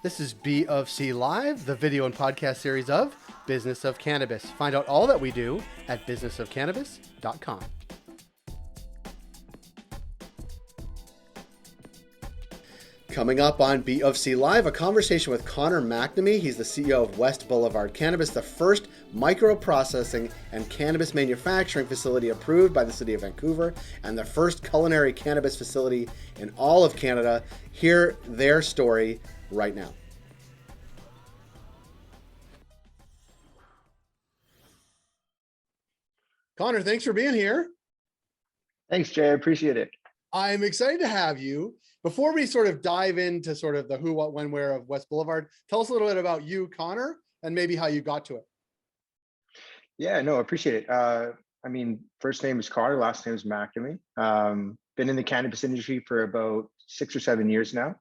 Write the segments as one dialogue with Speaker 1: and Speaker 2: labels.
Speaker 1: This is BofC Live, the video and podcast series of Business of Cannabis. Find out all that we do at businessofcannabis.com. Coming up on BofC Live, a conversation with Connor McNamee. He's the CEO of West Blvd Cannabis, the first micro-processing and cannabis manufacturing facility approved by the City of Vancouver, and the first culinary cannabis facility in all of Canada. Hear their story right now. Connor, thanks for being here.
Speaker 2: Thanks, Jay. I appreciate it.
Speaker 1: I'm excited to have you. Before we sort of dive into sort of the who, what, when, where of West Blvd, tell us a little bit about you, Connor, and maybe how you got to it.
Speaker 2: Yeah, no, I appreciate it. First name is Connor, last name is McNamee. Been in the cannabis industry for about 6 or 7 years now.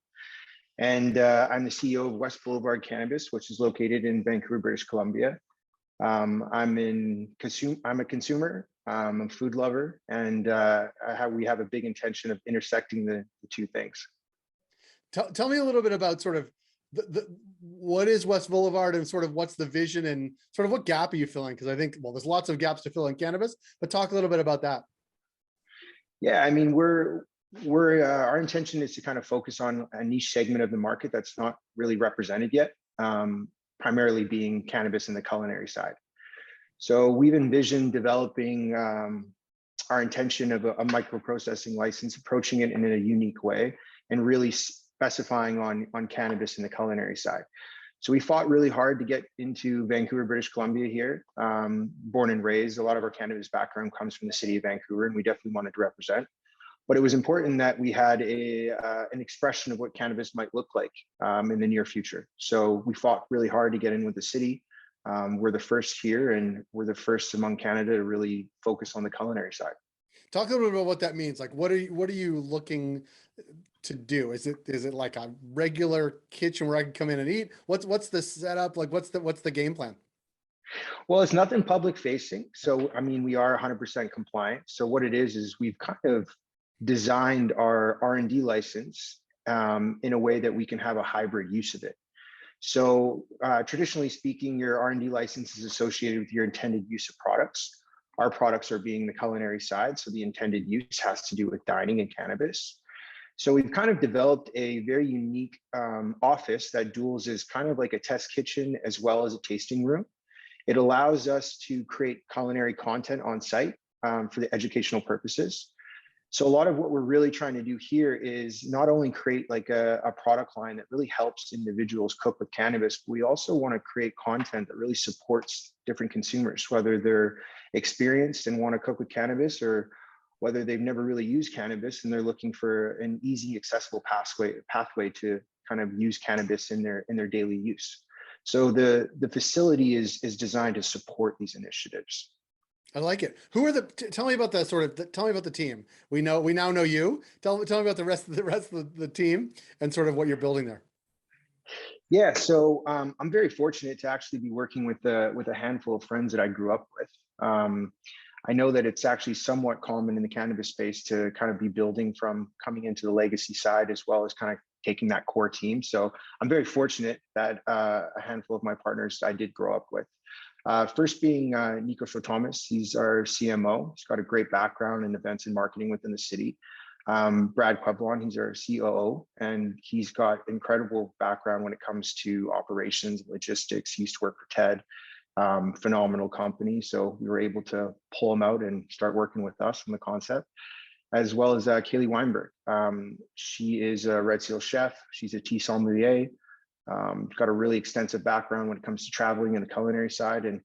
Speaker 2: And I'm the CEO of West Blvd Cannabis, which is located in Vancouver, British Columbia. I'm a consumer, I'm a food lover, and we have a big intention of intersecting the two things.
Speaker 1: Tell me a little bit about sort of what is West Blvd and sort of what's the vision and sort of what gap are you filling? Because I think, well, there's lots of gaps to fill in cannabis, but talk a little bit about that.
Speaker 2: Yeah, I mean, our intention is to kind of focus on a niche segment of the market that's not really represented yet. Primarily being cannabis in the culinary side. So we've envisioned developing our intention of a microprocessing license, approaching it in a unique way, and really specifying on cannabis in the culinary side. So we fought really hard to get into Vancouver, British Columbia here. Born and raised, a lot of our cannabis background comes from the City of Vancouver, and we definitely wanted to represent. But it was important that we had an expression of what cannabis might look like in the near future. So we fought really hard to get in with the city. We're the first here, and we're the first among Canada to really focus on the culinary side.
Speaker 1: Talk a little bit about what that means. Like, what are you looking to do? Is it like a regular kitchen where I can come in and eat? What's the setup? Like, what's the game plan?
Speaker 2: Well, it's nothing public facing. So, I mean, we are 100% compliant. So what it is we've kind of designed our R&D license in a way that we can have a hybrid use of it. So traditionally speaking, your R&D license is associated with your intended use of products. Our products are being the culinary side, so the intended use has to do with dining and cannabis. So we've kind of developed a very unique office that duals as kind of like a test kitchen as well as a tasting room. It allows us to create culinary content on site for the educational purposes. So a lot of what we're really trying to do here is not only create like a product line that really helps individuals cook with cannabis, but we also want to create content that really supports different consumers, whether they're experienced and want to cook with cannabis, or whether they've never really used cannabis and they're looking for an easy, accessible pathway to kind of use cannabis in their daily use. So the facility is designed to support these initiatives.
Speaker 1: I like it. Who are tell me about tell me about the team. We now know you. Tell me about the rest of the team and sort of what you're building there.
Speaker 2: Yeah, so I'm very fortunate to actually be working with a handful of friends that I grew up with. I know that it's actually somewhat common in the cannabis space to kind of be building from coming into the legacy side as well as kind of taking that core team. So I'm very fortunate that a handful of my partners I did grow up with. First being Nico Thomas, he's our CMO. He's got a great background in events and marketing within the city. Brad Puebloin, he's our COO, and he's got incredible background when it comes to operations, logistics. He used to work for TED, phenomenal company. So we were able to pull him out and start working with us on the concept, as well as Kaylee Weinberg. She is a Red Seal chef. She's a tea sommelier. Got a really extensive background when it comes to traveling and the culinary side, and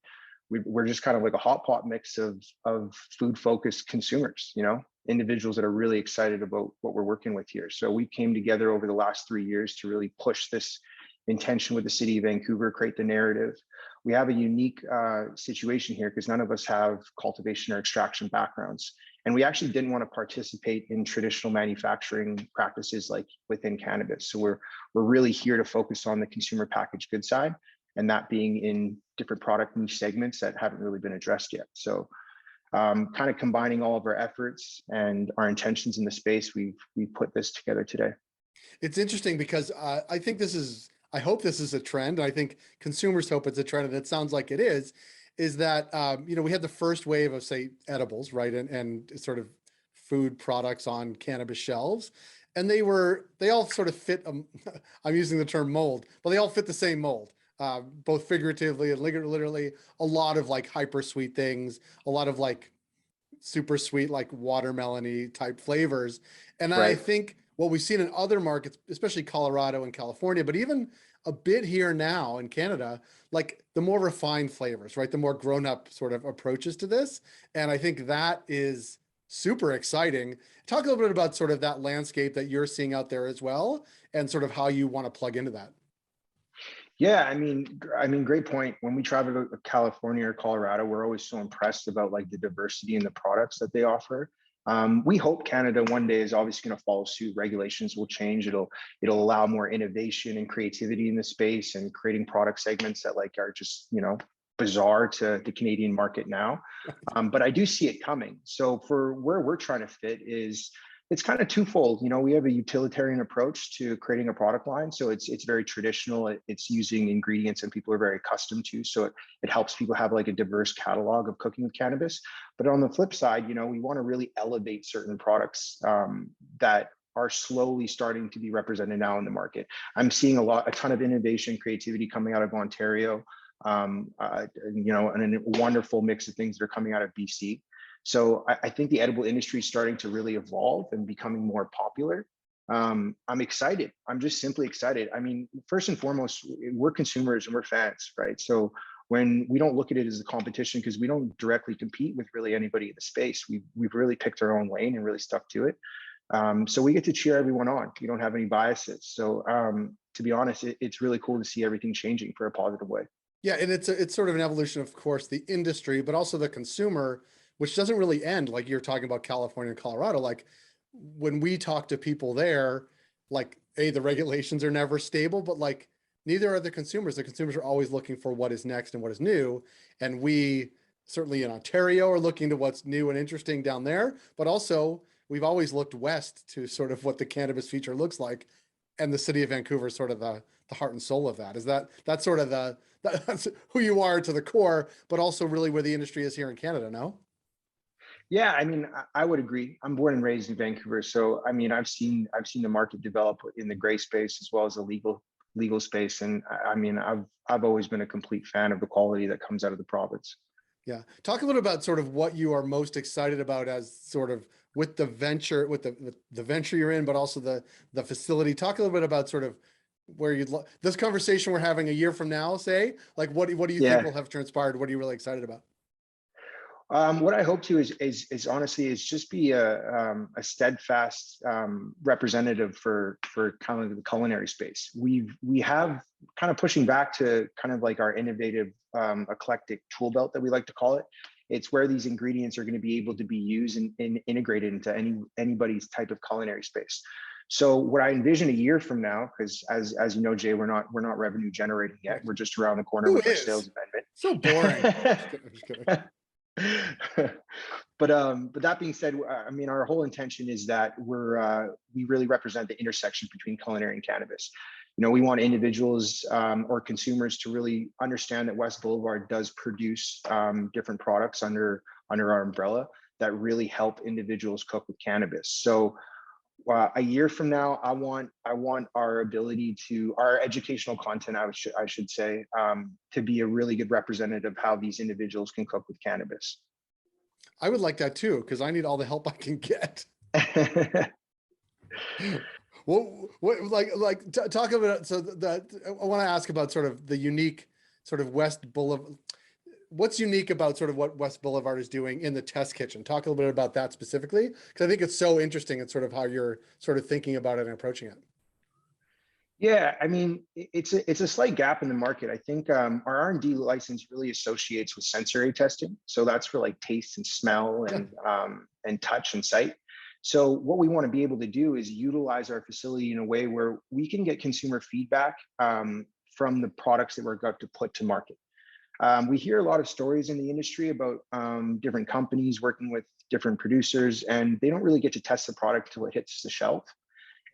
Speaker 2: we're just kind of like a hot pot mix of food focused consumers, individuals that are really excited about what we're working with here. So we came together over the last 3 years to really push this intention with the City of Vancouver, create the narrative. We have a unique situation here because none of us have cultivation or extraction backgrounds. And we actually didn't want to participate in traditional manufacturing practices like within cannabis. So we're really here to focus on the consumer packaged goods side, and that being in different product niche segments that haven't really been addressed yet. So kind of combining all of our efforts and our intentions in the space, we put this together today.
Speaker 1: It's interesting because I think this is I hope this is a trend. I think consumers hope it's a trend, and it sounds like it is that, we had the first wave of, say, edibles, right? And sort of food products on cannabis shelves. And they all sort of fit, I'm using the term mold, but they all fit the same mold, both figuratively and literally, a lot of like hyper sweet things, a lot of like super sweet, like watermelony type flavors. And I
Speaker 2: Right.
Speaker 1: think what we've seen in other markets, especially Colorado and California, but even a bit here now in Canada, like the more refined flavors, right? The more grown up sort of approaches to this. And I think that is super exciting. Talk a little bit about sort of that landscape that you're seeing out there as well, and sort of how you want to plug into that.
Speaker 2: Yeah, I mean, great point. When we travel to California or Colorado, we're always so impressed about like the diversity in the products that they offer. We hope Canada one day is obviously going to follow suit. Regulations will change. It'll allow more innovation and creativity in the space and creating product segments that like are just bizarre to the Canadian market now. But I do see it coming. So for where we're trying to fit is it's kind of twofold. We have a utilitarian approach to creating a product line. So it's very traditional. It's using ingredients and people are very accustomed to. So it helps people have like a diverse catalog of cooking with cannabis. But on the flip side, we want to really elevate certain products that are slowly starting to be represented now in the market. I'm seeing a ton of innovation, creativity coming out of Ontario, and a wonderful mix of things that are coming out of BC. So I think the edible industry is starting to really evolve and becoming more popular. I'm excited. I'm just simply excited. I mean, first and foremost, we're consumers and we're fans, right? So when we don't look at it as a competition, because we don't directly compete with really anybody in the space, we've really picked our own lane and really stuck to it. So we get to cheer everyone on. We don't have any biases. So to be honest, it's really cool to see everything changing for a positive way.
Speaker 1: Yeah, and it's sort of an evolution, of course, the industry, but also the consumer, which doesn't really end. Like you're talking about California and Colorado. Like when we talk to people there, like the regulations are never stable, but like neither are the consumers. The consumers are always looking for what is next and what is new. And we certainly in Ontario are looking to what's new and interesting down there, but also we've always looked west to sort of what the cannabis future looks like. And the city of Vancouver is sort of the heart and soul of that. Is that's sort of that's who you are to the core, but also really where the industry is here in Canada, no?
Speaker 2: Yeah, I mean, I would agree. I'm born and raised in Vancouver, so I mean, I've seen the market develop in the gray space as well as the legal space, and I mean, I've always been a complete fan of the quality that comes out of the province.
Speaker 1: Yeah. Talk a little about sort of what you are most excited about as sort of with the venture, with the venture you're in, but also the facility. Talk a little bit about sort of where this conversation we're having a year from now, say, like what do you think
Speaker 2: Yeah.
Speaker 1: will have transpired? What are you really excited about?
Speaker 2: What I hope to is honestly is just be a steadfast representative for kind of the culinary space. We have kind of pushing back to kind of like our innovative eclectic tool belt that we like to call it. It's where these ingredients are going to be able to be used and integrated into anybody's type of culinary space. So what I envision a year from now, because as you know, Jay, we're not revenue generating yet. We're just around the corner
Speaker 1: Who
Speaker 2: with our
Speaker 1: is?
Speaker 2: sales amendment.
Speaker 1: So boring. Just kidding.
Speaker 2: But that being said, I mean, our whole intention is that we really represent the intersection between culinary and cannabis. We want individuals or consumers to really understand that West Blvd does produce different products under our umbrella that really help individuals cook with cannabis. So a year from now, I want our ability to our educational content, I should say, to be a really good representative of how these individuals can cook with cannabis.
Speaker 1: I would like that too, because I need all the help I can get. What talk about so that I want to ask about sort of the unique sort of West Blvd. What's unique about sort of what West Blvd is doing in the test kitchen? Talk a little bit about that specifically, because I think it's so interesting and sort of how you're sort of thinking about it and approaching it.
Speaker 2: Yeah, I mean, it's a slight gap in the market. I think our R&D license really associates with sensory testing, so that's for like taste and smell and touch and sight. So what we want to be able to do is utilize our facility in a way where we can get consumer feedback from the products that we're going to put to market. We hear a lot of stories in the industry about different companies working with different producers, and they don't really get to test the product until it hits the shelf.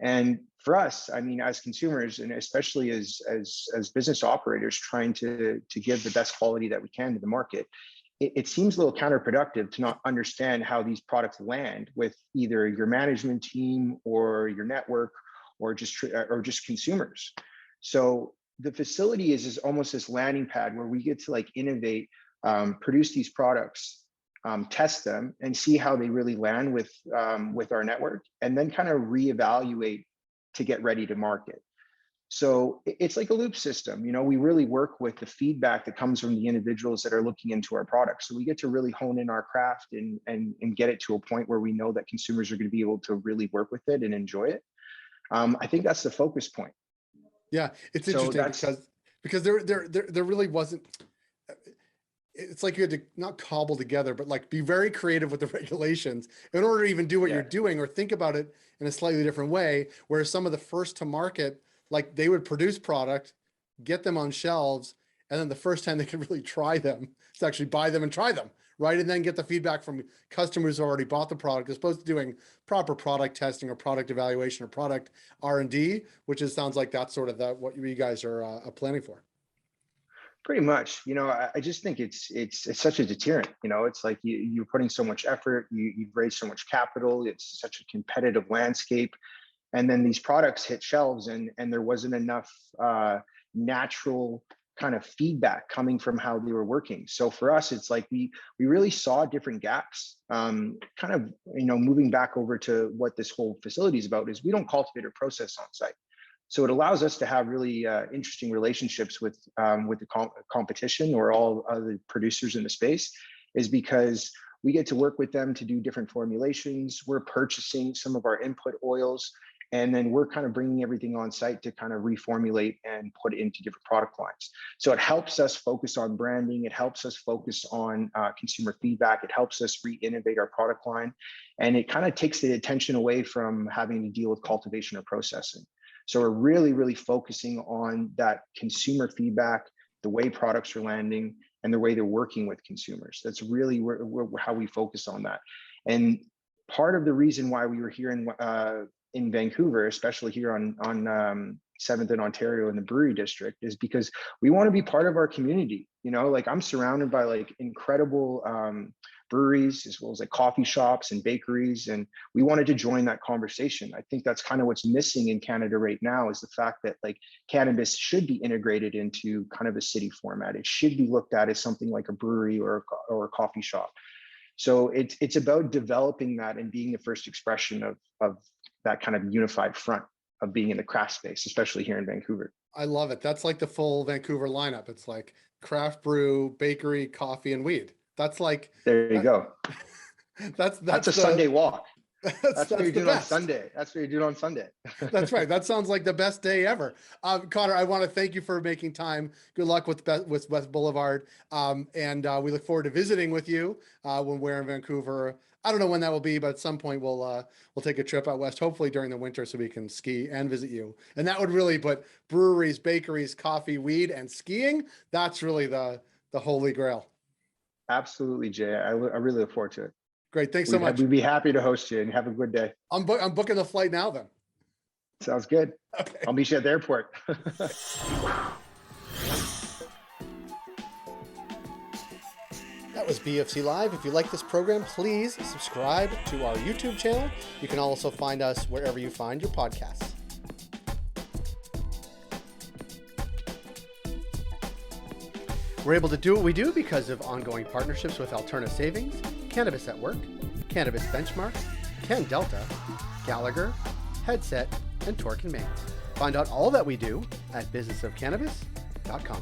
Speaker 2: And for us, I mean, as consumers, and especially as business operators trying to give the best quality that we can to the market, it seems a little counterproductive to not understand how these products land with either your management team or your network or just consumers. So the facility is almost this landing pad where we get to like innovate, produce these products, test them, and see how they really land with our network, and then kind of reevaluate to get ready to market. So it's like a loop system. You know, we really work with the feedback that comes from the individuals that are looking into our products. So we get to really hone in our craft and get it to a point where we know that consumers are going to be able to really work with it and enjoy it. I think that's the focus point.
Speaker 1: Yeah, it's interesting because there really wasn't. It's like you had to not cobble together, but like be very creative with the regulations in order to even do what you're doing or think about it in a slightly different way. Whereas some of the first to market, like they would produce product, get them on shelves, and then the first time they could really try them is actually buy them and try them, right? And then get the feedback from customers who already bought the product, as opposed to doing proper product testing or product evaluation or product R&D, which sounds like that's sort of what you guys are planning for.
Speaker 2: Pretty much. You know, I just think it's such a deterrent. You know, it's like you're putting so much effort, you've raised so much capital, it's such a competitive landscape. And then these products hit shelves and there wasn't enough natural kind of feedback coming from how they were working. So for us, it's like we really saw different gaps. Kind of, you know, moving back over to what this whole facility is about is we don't cultivate or process on site. So it allows us to have really interesting relationships with the competition or all other producers in the space, is because we get to work with them to do different formulations. We're purchasing some of our input oils, and then we're kind of bringing everything on site to kind of reformulate and put it into different product lines. So it helps us focus on branding. It helps us focus on consumer feedback. It helps us re-innovate our product line. And it kind of takes the attention away from having to deal with cultivation or processing. So we're really, really focusing on that consumer feedback, the way products are landing, and the way they're working with consumers. That's really how we focus on that. And part of the reason why we were here in Vancouver, especially here on 7th and Ontario in the brewery district, is because we want to be part of our community. You know, like I'm surrounded by like incredible breweries, as well as like coffee shops and bakeries, and we wanted to join that conversation. I think that's kind of what's missing in Canada right now, is the fact that like cannabis should be integrated into kind of a city format. It should be looked at as something like a brewery or a coffee shop. So it's about developing that and being the first expression of that kind of unified front of being in the craft space, especially here in Vancouver.
Speaker 1: I love it. That's like the full Vancouver lineup. It's like craft brew, bakery, coffee, and weed. That's like,
Speaker 2: there you go.
Speaker 1: That's
Speaker 2: a Sunday walk. That's what you're doing
Speaker 1: best.
Speaker 2: on Sunday. That's what you're doing on Sunday.
Speaker 1: That's right. That sounds like the best day ever. Connor, I want to thank you for making time. Good luck with West Blvd. And we look forward to visiting with you when we're in Vancouver. I don't know when that will be, but at some point we'll take a trip out west, hopefully during the winter, so we can ski and visit you. And that would really put breweries, bakeries, coffee, weed, and skiing. That's really the holy grail.
Speaker 2: Absolutely, Jay. I really look forward to it.
Speaker 1: Great. Thanks so much.
Speaker 2: We'd be happy to host you, and have a good day.
Speaker 1: I'm booking the flight now then.
Speaker 2: Sounds good.
Speaker 1: Okay.
Speaker 2: I'll meet you at the airport.
Speaker 1: That was BofC Live. If you like this program, please subscribe to our YouTube channel. You can also find us wherever you find your podcasts. We're able to do what we do because of ongoing partnerships with Alterna Savings, Cannabis at Work, Cannabis Benchmark, Ken Delta, Gallagher, Headset, and Torque & Main. Find out all that we do at businessofcannabis.com.